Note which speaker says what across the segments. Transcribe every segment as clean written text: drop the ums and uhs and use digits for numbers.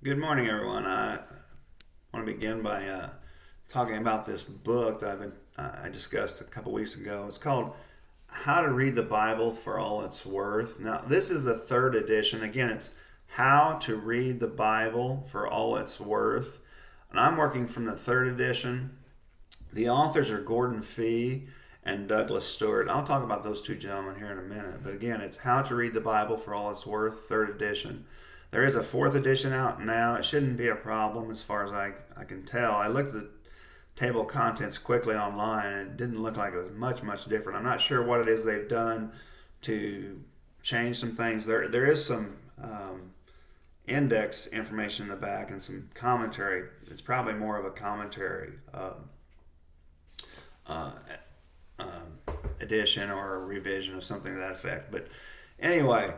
Speaker 1: Good morning, everyone. I want to begin by talking about this book that I discussed a couple weeks ago. It's called "How to Read the Bible for All It's Worth." Now, this is the third edition. Again, it's "How to Read the Bible for All It's Worth," and I'm working from the third edition. The authors are Gordon Fee and Douglas Stewart. I'll talk about those two gentlemen here in a minute. But again, it's "How to Read the Bible for All It's Worth," third edition. There is a fourth edition out now. It shouldn't be a problem as far as I can tell. I looked at the table of contents quickly online and it didn't look like it was much different. I'm not sure what it is they've done to change some things. There is some index information in the back and some commentary. It's probably more of a commentary uh, edition or a revision of something to that effect. But anyway,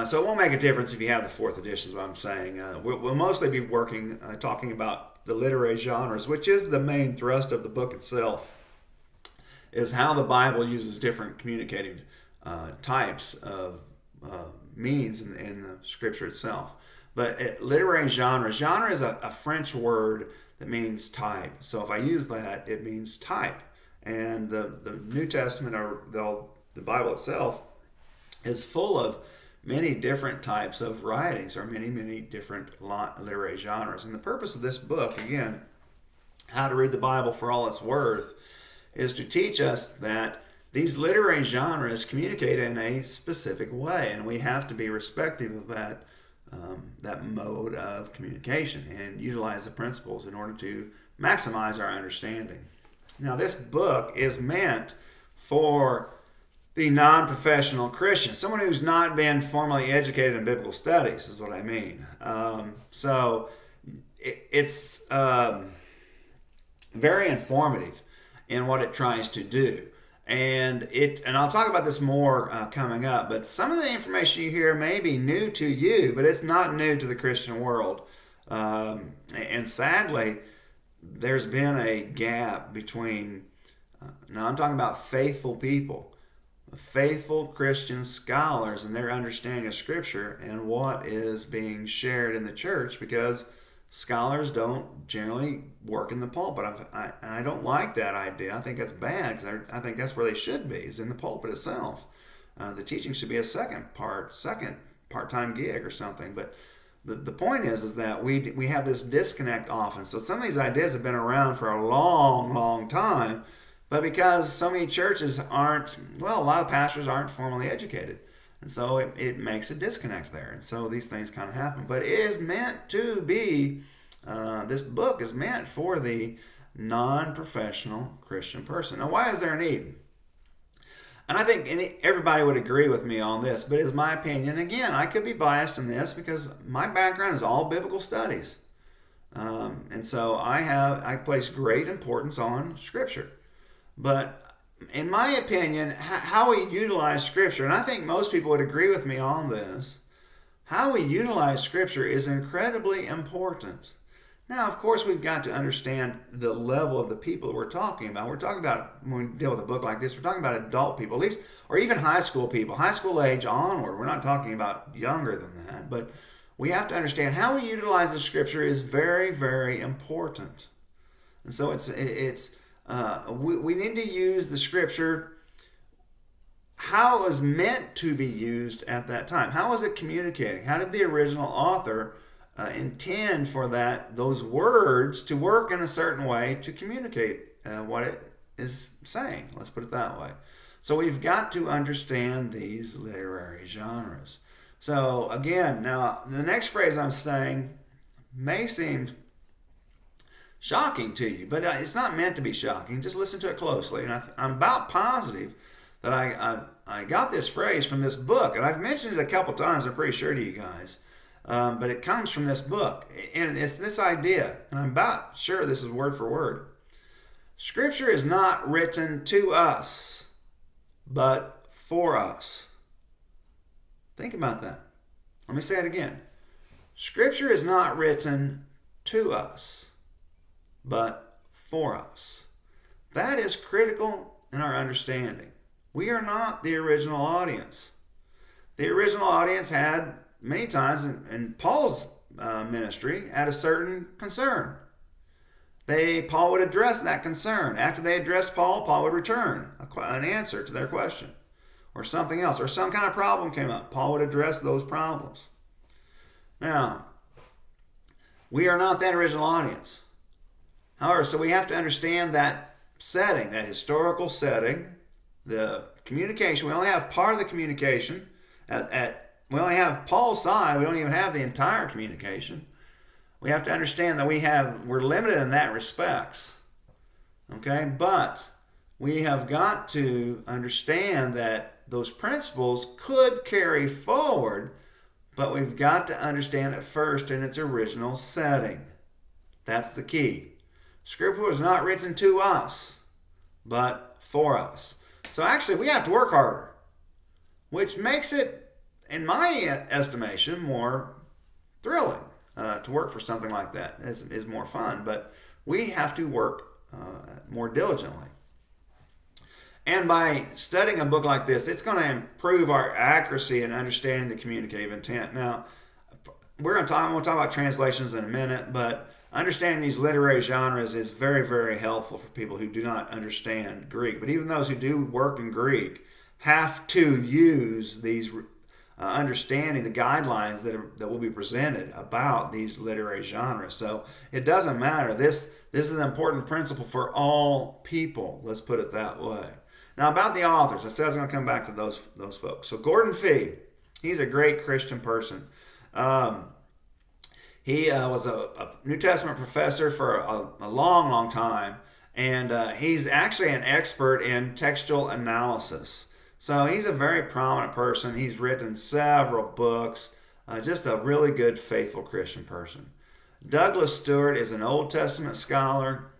Speaker 1: so it won't make a difference if you have the fourth edition, is what I'm saying. We'll mostly be talking about the literary genres, which is the main thrust of the book itself, is how the Bible uses different communicative types of meanings in the scripture itself. But literary genre is a French word that means type. So if I use that, it means type. And the New Testament, or the Bible itself, is full of many different types of writings, or many different literary genres. And the purpose of this book, again, How to Read the Bible for All It's Worth, is to teach us that these literary genres communicate in a specific way, and we have to be respectful of that mode of communication and utilize the principles in order to maximize our understanding. Now, this book is meant for the non-professional Christian, someone who's not been formally educated in biblical studies, is what I mean. So it's very informative in what it tries to do, and I'll talk about this more coming up. But some of the information you hear may be new to you, but it's not new to the Christian world. And sadly, there's been a gap between. Now I'm talking about faithful people, faithful Christian scholars and their understanding of Scripture and what is being shared in the church, because scholars don't generally work in the pulpit. I don't like that idea. I think that's bad, because I think that's where they should be, is in the pulpit itself. The teaching should be a second part-time gig or something. But the point is that we have this disconnect often. So some of these ideas have been around for a long time, but because so many churches a lot of pastors aren't formally educated. And so it makes a disconnect there. And so these things kind of happen. But it is meant to be, this book is meant for the non-professional Christian person. Now, why is there a need? And I think everybody would agree with me on this, but it's my opinion. Again, I could be biased in this because my background is all biblical studies. And so I place great importance on Scripture. But in my opinion, how we utilize Scripture, and I think most people would agree with me on this, how we utilize Scripture is incredibly important. Now, of course, we've got to understand the level of the people that we're talking about. We're talking about, when we deal with a book like this, we're talking about adult people, at least, or even high school people, high school age onward. We're not talking about younger than that, but we have to understand how we utilize the Scripture is very important. And so we need to use the Scripture how it was meant to be used at that time. How was it communicating? How did the original author intend for those words to work in a certain way to communicate what it is saying? Let's put it that way. So we've got to understand these literary genres. So again, now the next phrase I'm saying may seem shocking to you, but it's not meant to be shocking. Just listen to it closely. And I'm about positive that I got this phrase from this book, and I've mentioned it a couple times, I'm pretty sure, to you guys. But it comes from this book, and it's this idea, and I'm about sure this is word for word. Scripture is not written to us, but for us. Think about that. Let me say it again. Scripture is not written to us, but for us. That is critical in our understanding. We are not the original audience. The original audience had many times, in Paul's ministry had a certain concern. Paul would address that concern. After they addressed Paul, Paul would return an answer to their question, or something else, or some kind of problem came up. Paul would address those problems. Now, we are not that original audience. However, so we have to understand that setting, that historical setting, the communication. We only have part of the communication. We only have Paul's side. We don't even have the entire communication. We have to understand that we're limited in that respects. Okay, but we have got to understand that those principles could carry forward, but we've got to understand it first in its original setting. That's the key. Scripture was not written to us, but for us. So actually, we have to work harder, which makes it, in my estimation, more thrilling. To work for something like that is more fun, but we have to work more diligently. And by studying a book like this, it's going to improve our accuracy in understanding the communicative intent. Now, we'll talk about translations in a minute, but understanding these literary genres is very, very helpful for people who do not understand Greek. But even those who do work in Greek have to use these understanding the guidelines that will be presented about these literary genres. So it doesn't matter. This is an important principle for all people. Let's put it that way. Now about the authors, I said I was going to come back to those folks. So Gordon Fee, he's a great Christian person. He was a New Testament professor for a long, long time, and he's actually an expert in textual analysis. So he's a very prominent person. He's written several books. Just a really good, faithful Christian person. Douglas Stewart is an Old Testament scholar.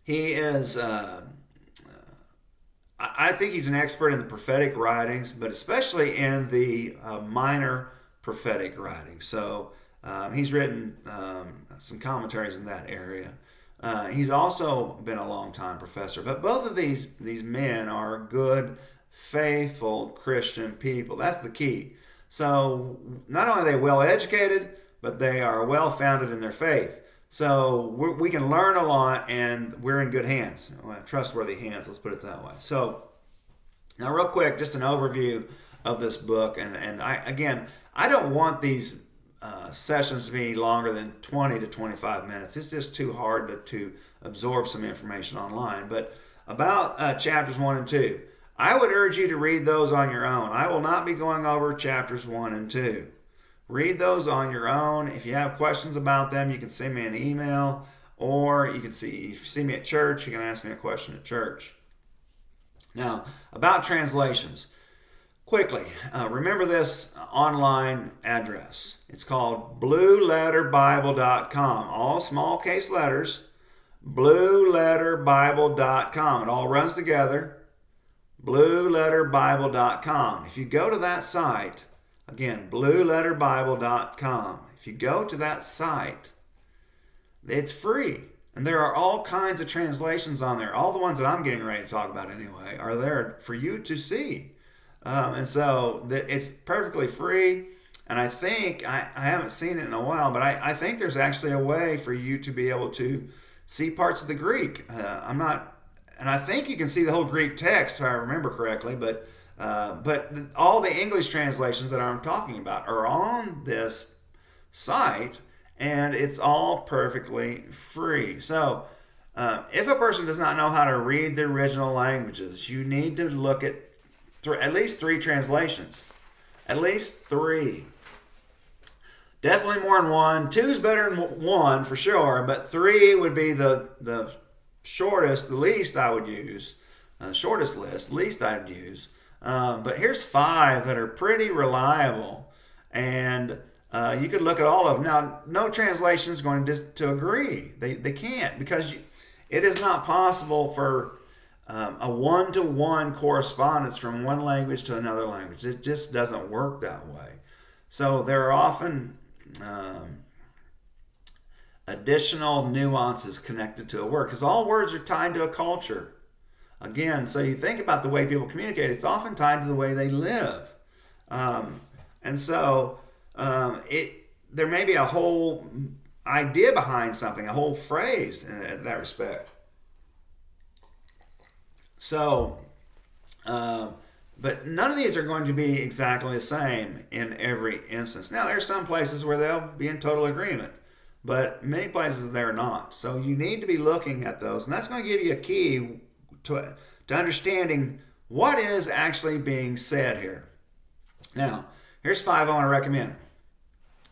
Speaker 1: He is, I think he's an expert in the prophetic writings, but especially in the minor prophetic writings. So he's written some commentaries in that area. He's also been a long-time professor. But both of these men are good, faithful Christian people. That's the key. So not only are they well-educated, but they are well-founded in their faith. So we can learn a lot, and we're in good hands, trustworthy hands, let's put it that way. So now real quick, just an overview of this book. And I don't want these sessions to be longer than 20 to 25 minutes. It's just too hard to absorb some information online. But about chapters 1 and 2, I would urge you to read those on your own. I will not be going over chapters 1 and 2. Read those on your own. If you have questions about them, you can send me an email, or you can see me at church, you can ask me a question at church. Now, about translations. Quickly, remember this online address. It's called blueletterbible.com. All small case letters, blueletterbible.com. It all runs together, blueletterbible.com. If you go to that site, again, blueletterbible.com. If you go to that site, it's free. And there are all kinds of translations on there. All the ones that I'm getting ready to talk about anyway are there for you to see. And so it's perfectly free. And I think, I haven't seen it in a while, but I think there's actually a way for you to be able to see parts of the Greek. And I think you can see the whole Greek text, if I remember correctly, but all the English translations that I'm talking about are on this site, and it's all perfectly free. So if a person does not know how to read the original languages, you need to look at at least 3 translations. At least 3. Definitely more than 1. 2 is better than 1 for sure, but 3 would be the shortest, the least I would use. Shortest list, least I would use. But here's 5 that are pretty reliable, and you could look at all of them. Now, no translation is going to agree. They can't, because it is not possible for a one-to-one correspondence from one language to another language. It just doesn't work that way. So there are often additional nuances connected to a word, because all words are tied to a culture. Again, so you think about the way people communicate, it's often tied to the way they live. And so there may be a whole idea behind something, a whole phrase in that respect. So, but none of these are going to be exactly the same in every instance. Now, there are some places where they'll be in total agreement, but many places they're not. So you need to be looking at those, and that's going to give you a key to understanding what is actually being said here. Now, here's 5 I want to recommend.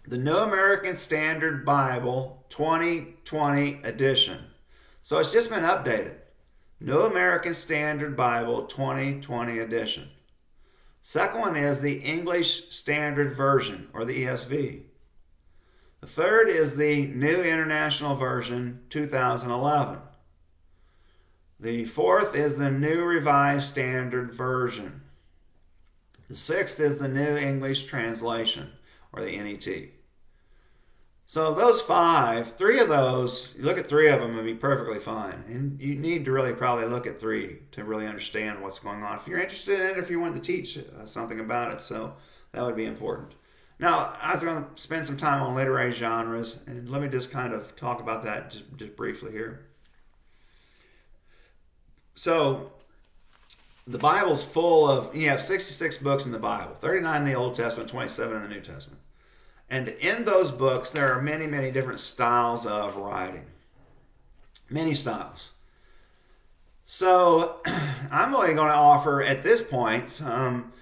Speaker 1: The New American Standard Bible 2020 edition. So it's just been updated. New American Standard Bible 2020 edition. Second one is the English Standard Version, or the ESV. The third is the New International Version 2011. The fourth is the New Revised Standard Version. The sixth is the New English Translation, or the NET. So those 5, 3 of those, you look at 3 of them and be perfectly fine. And you need to really probably look at 3 to really understand what's going on. If you're interested in it, if you want to teach something about it, so that would be important. Now, I was going to spend some time on literary genres, and let me just kind of talk about that just briefly here. So, the Bible's full of, you have 66 books in the Bible, 39 in the Old Testament, 27 in the New Testament. And in those books, there are many, many different styles of writing. Many styles. So, I'm only going to offer, at this point, some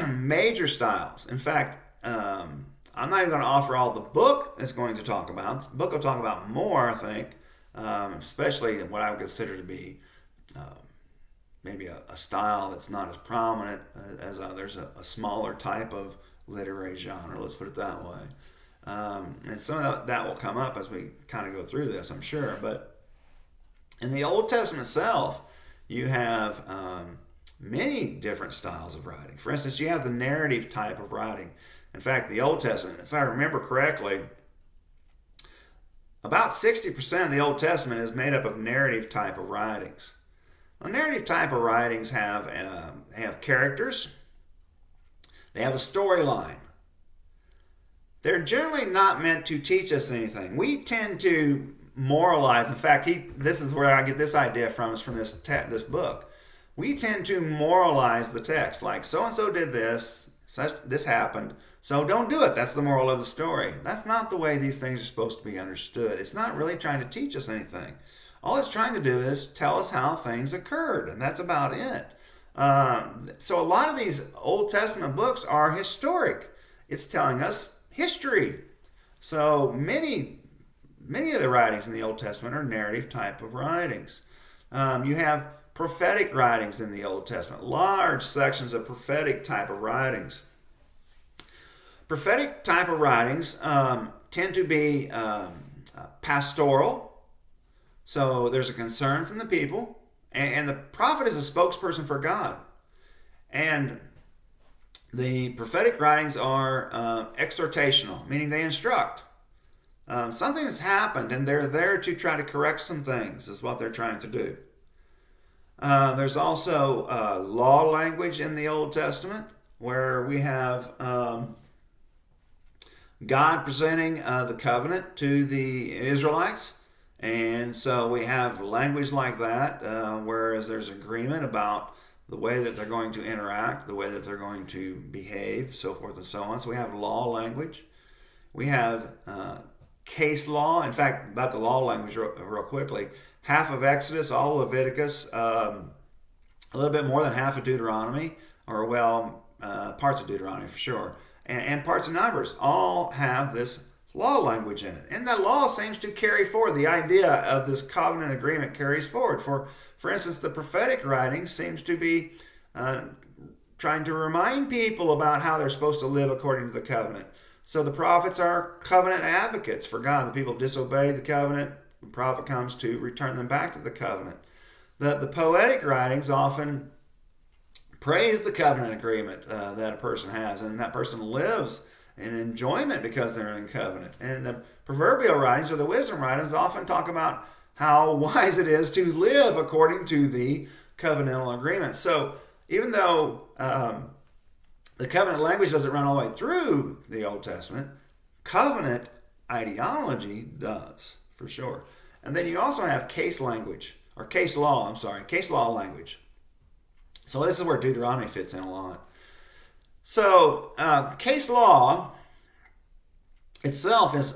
Speaker 1: major styles. In fact, I'm not even going to offer all the book is going to talk about. The book will talk about more, I think, especially what I would consider to be maybe a style that's not as prominent as others, a smaller type of literary genre, let's put it that way. And some of that will come up as we kind of go through this, I'm sure. But in the Old Testament itself, you have many different styles of writing. For instance, you have the narrative type of writing. In fact, the Old Testament, if I remember correctly, about 60% of the Old Testament is made up of narrative type of writings. Well, narrative type of writings have characters. They have a storyline. They're generally not meant to teach us anything. We tend to moralize. In fact, this is where I get this idea from, is from this book. We tend to moralize the text, like so-and-so did this, this happened, so don't do it. That's the moral of the story. That's not the way these things are supposed to be understood. It's not really trying to teach us anything. All it's trying to do is tell us how things occurred, and that's about it. So a lot of these Old Testament books are historic. It's telling us history. So many of the writings in the Old Testament are narrative type of writings. You have prophetic writings in the Old Testament, large sections of prophetic type of writings. Prophetic type of writings tend to be pastoral. So there's a concern from the people, and the prophet is a spokesperson for God. And the prophetic writings are exhortational, meaning they instruct. Something has happened, and they're there to try to correct some things, is what they're trying to do. There's also law language in the Old Testament, where we have God presenting the covenant to the Israelites. And so we have language like that, whereas there's agreement about the way that they're going to interact, the way that they're going to behave, so forth and so on. So we have law language. We have case law. In fact, about the law language real quickly, half of Exodus, all of Leviticus, a little bit more than half of Deuteronomy, or parts of Deuteronomy for sure, and parts of Numbers all have this law language in it. And that law seems to carry forward. The idea of this covenant agreement carries forward. For instance, the prophetic writing seems to be trying to remind people about how they're supposed to live according to the covenant. So the prophets are covenant advocates for God. The people disobeyed the covenant. The prophet comes to return them back to the covenant. The poetic writings often praise the covenant agreement that a person has, and that person lives in enjoyment because they're in covenant. And the proverbial writings, or the wisdom writings, often talk about how wise it is to live according to the covenantal agreement. So even though The covenant language doesn't run all the way through the Old Testament. Covenant ideology does, for sure. And then you also have case law language. So this is where Deuteronomy fits in a lot. So case law itself is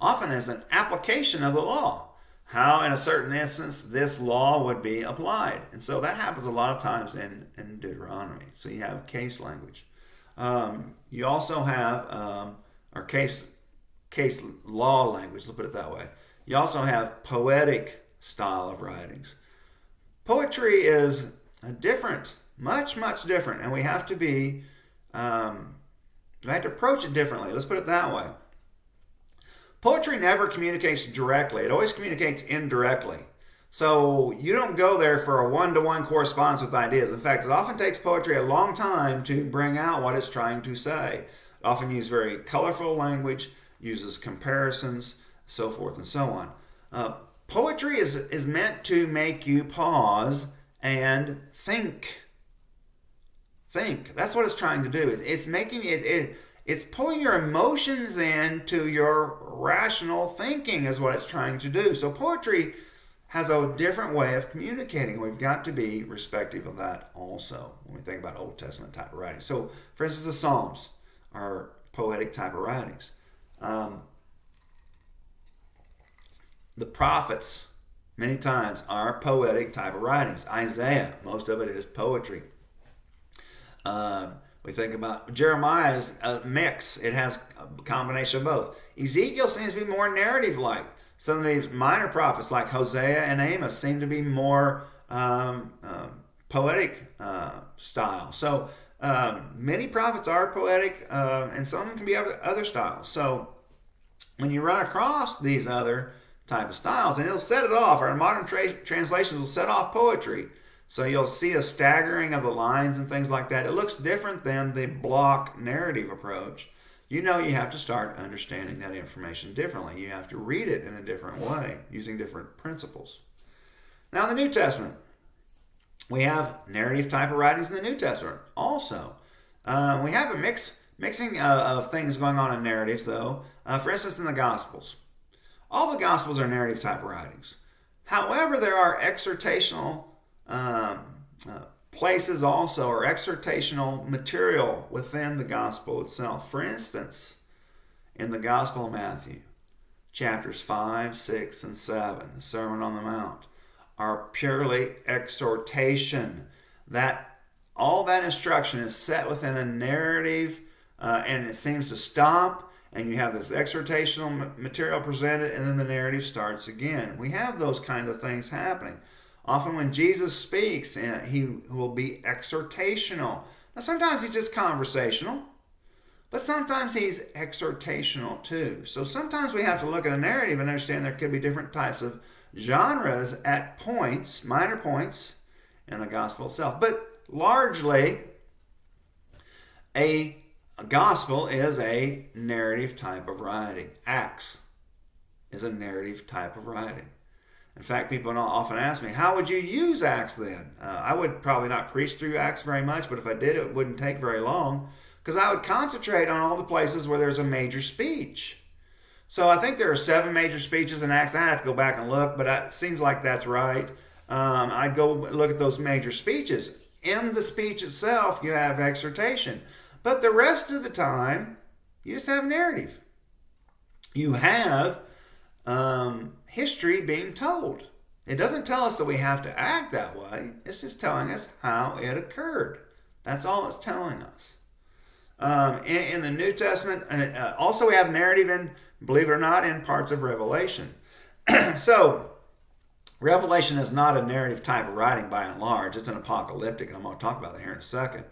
Speaker 1: often as an application of the law. How, in a certain instance, this law would be applied. And so that happens a lot of times in Deuteronomy. So you have case language. You also have, or case law language, let's put it that way. You also have poetic style of writings. Poetry is different, much, much different. And we have to be, we have to approach it differently. Let's put it that way. Poetry never communicates directly. It always communicates indirectly. So you don't go there for a one-to-one correspondence with ideas. In fact, it often takes poetry a long time to bring out what it's trying to say. It often uses very colorful language, uses comparisons, so forth and so on. Poetry is meant to make you pause and think. Think. That's what it's trying to do. It's making it's pulling your emotions into your rational thinking is what it's trying to do. So poetry has a different way of communicating. We've got to be respective of that also when we think about Old Testament type of writing. So, for instance, the Psalms are poetic type of writings. The prophets, many times, are poetic type of writings. Isaiah, most of it is poetry. We think about Jeremiah's mix. It has a combination of both. Ezekiel seems to be more narrative-like. Some of these minor prophets like Hosea and Amos seem to be more poetic style. So many prophets are poetic and some can be other styles. So when you run across these other type of styles, and it'll set it off, our modern translations will set off poetry. So you'll see a staggering of the lines and things like that. It looks different than the block narrative approach. You know you have to start understanding that information differently. You have to read it in a different way, using different principles. Now in the New Testament, we have narrative type of writings in the New Testament also. We have a mixing of things going on in narratives, though. For instance, in the Gospels. All the Gospels are narrative type of writings. However, there are exhortational places also, or exhortational material within the gospel itself. For instance, in the Gospel of Matthew, chapters 5, 6, and 7, the Sermon on the Mount, are purely exhortation. That all that instruction is set within a narrative, and it seems to stop, and you have this exhortational material presented, and then the narrative starts again. We have those kind of things happening. Often when Jesus speaks, he will be exhortational. Now sometimes he's just conversational, but sometimes he's exhortational too. So sometimes we have to look at a narrative and understand there could be different types of genres at points, minor points, in the gospel itself. But largely, a gospel is a narrative type of writing. Acts is a narrative type of writing. In fact, people often ask me, how would you use Acts then? I would probably not preach through Acts very much, but if I did, it wouldn't take very long, because I would concentrate on all the places where there's a major speech. So I think there are 7 major speeches in Acts. I have to go back and look, but it seems like that's right. I'd go look at those major speeches. In the speech itself, you have exhortation. But the rest of the time, you just have narrative. You have history being told. It doesn't tell us that we have to act that way. It's just telling us how it occurred. That's all it's telling us. In the New Testament, also we have narrative in, believe it or not, in parts of Revelation. So, Revelation is not a narrative type of writing by and large. It's an apocalyptic, and I'm going to talk about that here in a second.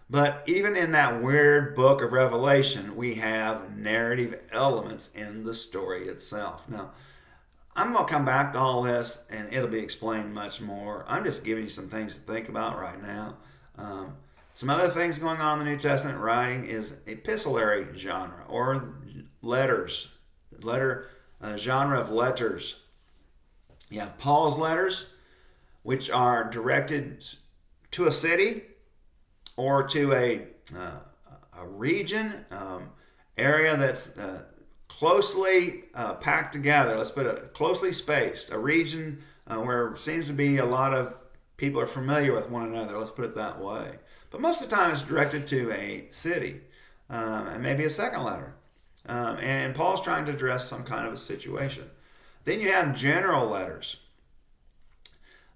Speaker 1: But even in that weird book of Revelation, we have narrative elements in the story itself. Now, I'm going to come back to all this, and it'll be explained much more. I'm just giving you some things to think about right now. Some other things going on in the New Testament writing is epistolary genre, or letters. Genre of letters. You have Paul's letters, which are directed to a city or to a a region, area that's closely packed together. Let's put it closely spaced. A region where it seems to be a lot of people are familiar with one another. Let's put it that way. But most of the time, it's directed to a city, and maybe a second letter. And Paul's trying to address some kind of a situation. Then you have general letters.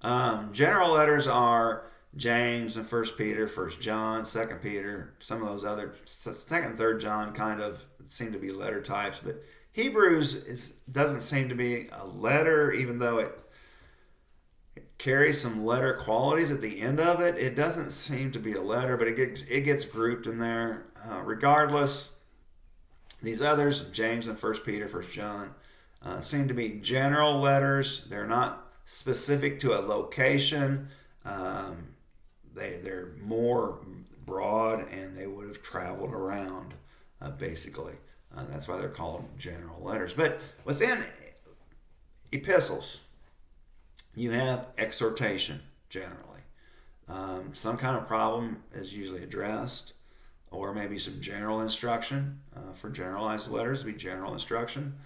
Speaker 1: General letters are James and 1 Peter, 1 John, 2 Peter, some of those other, 2nd and 3rd John kind of seem to be letter types, but Hebrews doesn't seem to be a letter, even though it carries some letter qualities at the end of it. It doesn't seem to be a letter, but it gets grouped in there. Regardless, these others, James and 1 Peter, 1 John, seem to be general letters. They're not specific to a location. They're more broad, and they would have traveled around, basically. That's why they're called general letters. But within epistles, you have exhortation, generally. Some kind of problem is usually addressed, or maybe some general instruction. For generalized letters, would be general instruction.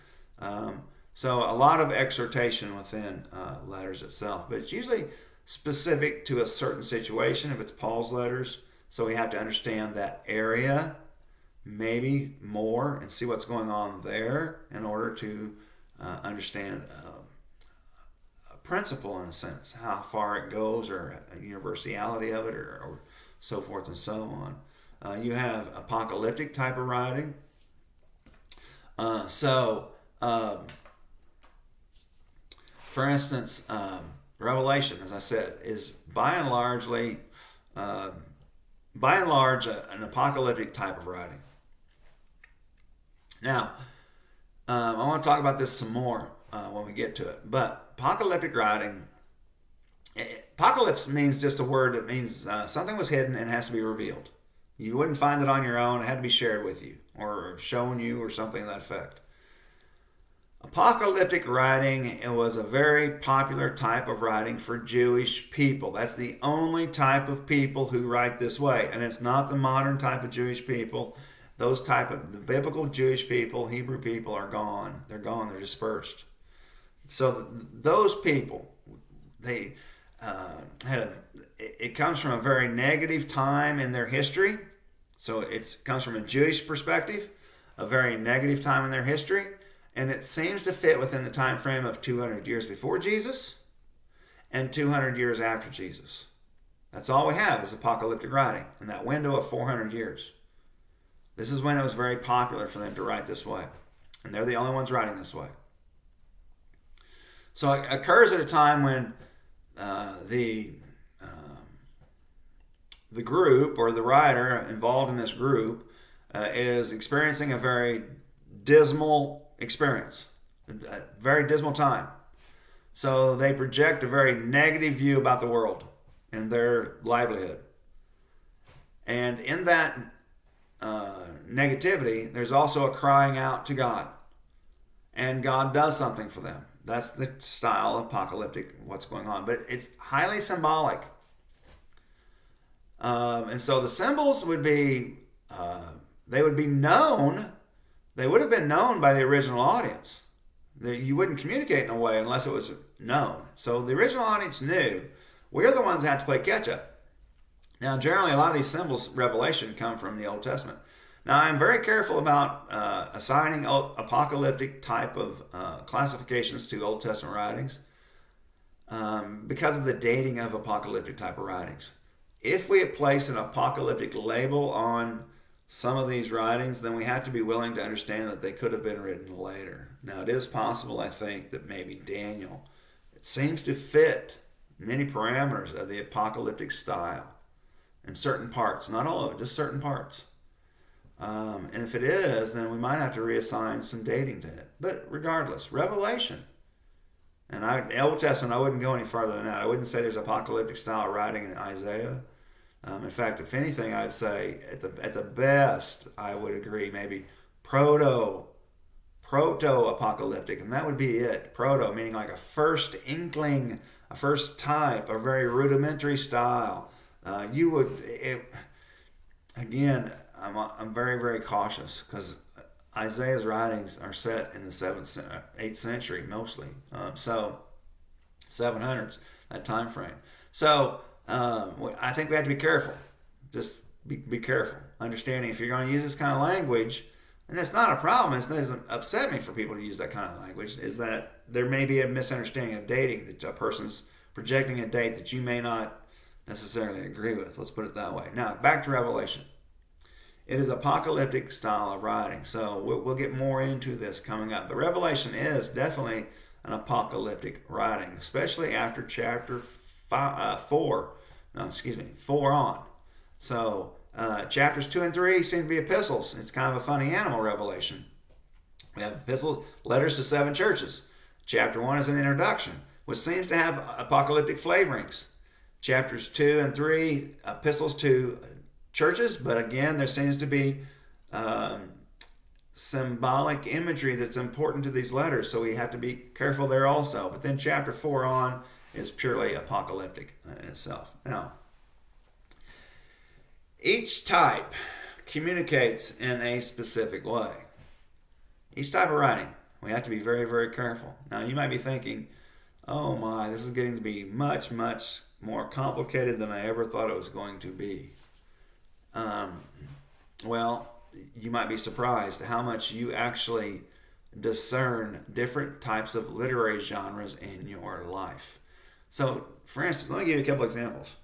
Speaker 1: So a lot of exhortation within letters itself, but it's usually specific to a certain situation if it's Paul's letters. So we have to understand that area maybe more and see what's going on there in order to understand a principle, in a sense, how far it goes, or a universality of it, or so forth and so on. You have apocalyptic type of writing. For instance, Revelation, as I said, is by and large an apocalyptic type of writing. Now, I want to talk about this some more when we get to it. But apocalyptic writing, apocalypse means just a word that means something was hidden and has to be revealed. You wouldn't find it on your own. It had to be shared with you or shown you or something to that effect. Apocalyptic writing, it was a very popular type of writing for Jewish people. That's the only type of people who write this way. And it's not the modern type of Jewish people. Those type of the biblical Jewish people, Hebrew people, are gone. They're gone. They're dispersed. So those people, they it comes from a very negative time in their history. So it comes from a Jewish perspective, a very negative time in their history. And it seems to fit within the time frame of 200 years before Jesus and 200 years after Jesus. That's all we have is apocalyptic writing in that window of 400 years. This is when it was very popular for them to write this way. And they're the only ones writing this way. So it occurs at a time when the group or the writer involved in this group is experiencing a very dismal experience, a very dismal time. So they project a very negative view about the world and their livelihood. And in that negativity, there's also a crying out to God. And God does something for them. That's the style of apocalyptic, what's going on. But it's highly symbolic. And so the symbols would be, they would be known. They would have been known by the original audience. You wouldn't communicate in a way unless it was known. So the original audience knew. We're the ones that have to play catch up. Now, generally, a lot of these symbols, revelation, come from the Old Testament. Now, I'm very careful about assigning apocalyptic type of classifications to Old Testament writings because of the dating of apocalyptic type of writings. If we place an apocalyptic label on some of these writings, then we have to be willing to understand that they could have been written later. Now, it is possible, I think, that maybe Daniel, it seems to fit many parameters of the apocalyptic style in certain parts. Not all of it, just certain parts. And if it is, then we might have to reassign some dating to it. But regardless, Revelation. And Old Testament, I wouldn't go any farther than that. I wouldn't say there's apocalyptic style writing in Isaiah. In fact, if anything, I'd say at the best, I would agree maybe proto-apocalyptic, and that would be it. Proto, meaning like a first inkling, a first type, a very rudimentary style. I'm very, very cautious because Isaiah's writings are set in the 8th century mostly. So 700s, that time frame. So I think we have to be careful. Just be careful. Understanding if you're going to use this kind of language, and it's not a problem, it doesn't upset me for people to use that kind of language, is that there may be a misunderstanding of dating, that a person's projecting a date that you may not necessarily agree with. Let's put it that way. Now, back to Revelation. It is apocalyptic style of writing, so we'll get more into this coming up. But Revelation is definitely an apocalyptic writing, especially after chapter 4 on. So chapters 2 and 3 seem to be epistles. It's kind of a funny animal, Revelation. We have epistles, letters to 7 churches. Chapter 1 is an introduction, which seems to have apocalyptic flavorings. Chapters 2 and 3, epistles to churches, but again, there seems to be symbolic imagery that's important to these letters, so we have to be careful there also. But then chapter 4 on is purely apocalyptic in itself. Now, each type communicates in a specific way. Each type of writing, we have to be very, very careful. Now, you might be thinking, oh my, this is getting to be much, much more complicated than I ever thought it was going to be. Well, you might be surprised how much you actually discern different types of literary genres in your life. So, for instance, let me give you a couple examples.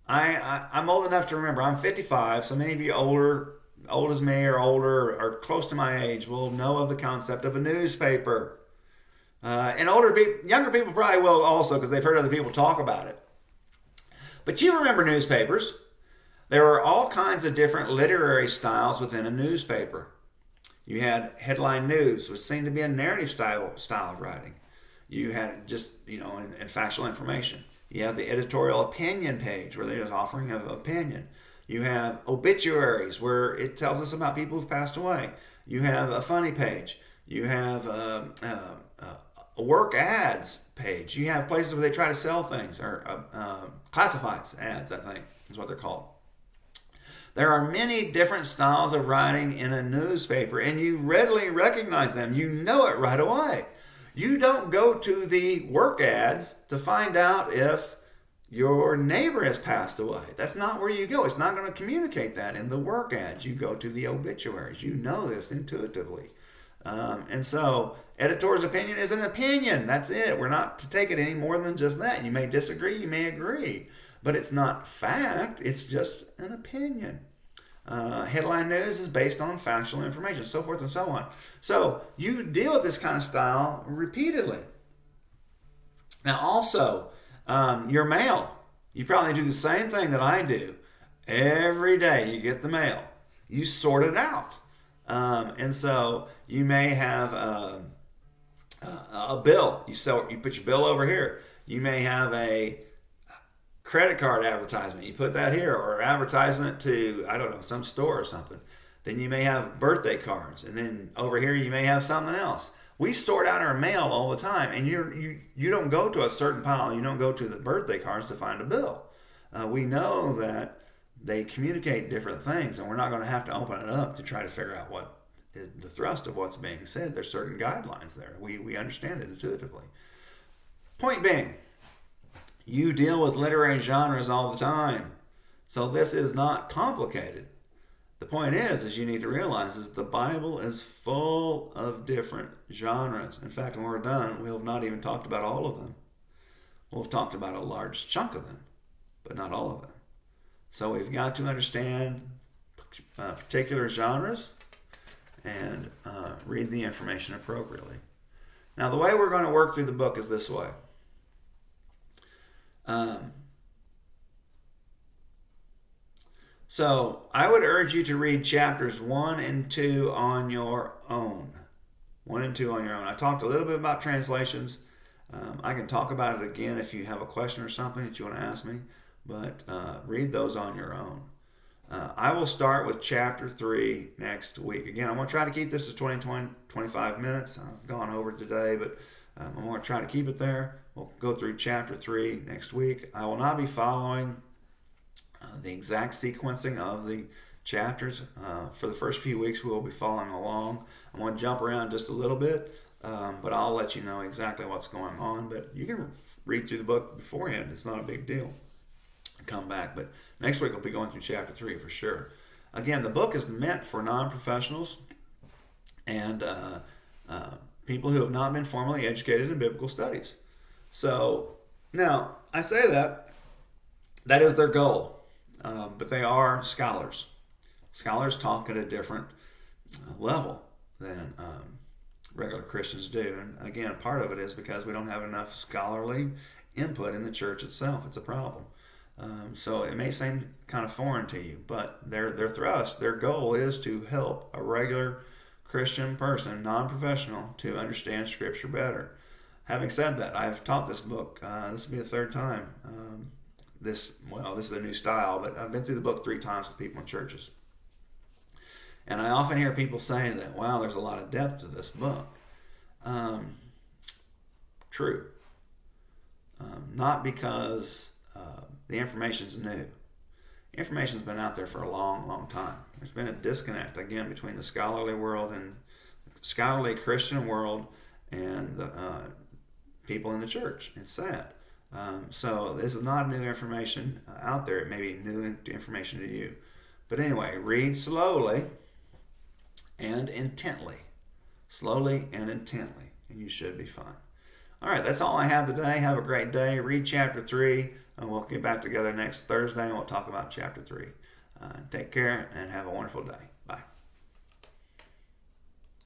Speaker 1: I'm old enough to remember. I'm 55, so many of you old as me or older or close to my age will know of the concept of a newspaper. And younger people probably will also because they've heard other people talk about it. But you remember newspapers. There were all kinds of different literary styles within a newspaper. You had headline news, which seemed to be a narrative style of writing. You had just, and factual information. You have the editorial opinion page, where there's offering of opinion. You have obituaries, where it tells us about people who've passed away. You have a funny page. You have a work ads page. You have places where they try to sell things, or classifieds ads, I think is what they're called. There are many different styles of writing in a newspaper, and you readily recognize them. You know it right away. You don't go to the work ads to find out if your neighbor has passed away. That's not where you go. It's not going to communicate that in the work ads. You go to the obituaries. You know this intuitively. And so, editor's opinion is an opinion. That's it. We're not to take it any more than just that. You may disagree, you may agree. But it's not fact. It's just an opinion. Headline news is based on factual information, so forth and so on. So you deal with this kind of style repeatedly. Now also, your mail. You probably do the same thing that I do. Every day you get the mail. You sort it out. And so you may have a bill. You put your bill over here. You may have a credit card advertisement. You put that here, or advertisement to, some store or something. Then you may have birthday cards, and then over here you may have something else. We sort out our mail all the time, and you don't go to a certain pile. You don't go to the birthday cards to find a bill. We know that they communicate different things, and we're not going to have to open it up to try to figure out what is the thrust of what's being said. There's certain guidelines there. We understand it intuitively. Point being, you deal with literary genres all the time. So this is not complicated. The point is you need to realize is the Bible is full of different genres. In fact, when we're done, we'll have not even talked about all of them. We'll have talked about a large chunk of them, but not all of them. So we've got to understand particular genres and read the information appropriately. Now, the way we're going to work through the book is this way. So I would urge you to read chapters 1 and 2 on your own. 1 and 2 on your own. I talked a little bit about translations. I can talk about it again if you have a question or something that you want to ask me, but read those on your own. I will start with chapter 3 next week. Again, I'm going to try to keep this to 25 minutes. I've gone over today, but I'm going to try to keep it there. We'll go through chapter 3 next week. I will not be following the exact sequencing of the chapters. For the first few weeks, we'll be following along. I'm going to jump around just a little bit, but I'll let you know exactly what's going on. But you can read through the book beforehand. It's not a big deal. Come back. But next week, we'll be going through chapter 3 for sure. Again, the book is meant for non-professionals and people who have not been formally educated in biblical studies. So, now, I say that is their goal, but they are scholars. Scholars talk at a different level than regular Christians do. And again, part of it is because we don't have enough scholarly input in the church itself. It's a problem. So it may seem kind of foreign to you, but their thrust, their goal is to help a regular Christian person, non-professional, to understand Scripture better. Having said that, I've taught this book. This will be the third time. This is a new style, but I've been through the book 3 times with people in churches. And I often hear people say that, wow, there's a lot of depth to this book. True. Not because the information's new. Information's been out there for a long, long time. There's been a disconnect, again, between the scholarly world and scholarly Christian world and the people in the church. It's sad. So this is not new information out there. It may be new information to you. But anyway, read slowly and intently. Slowly and intently, and you should be fine. All right, that's all I have today. Have a great day. Read chapter 3, and we'll get back together next Thursday, and we'll talk about chapter 3. Take care, and have a wonderful day.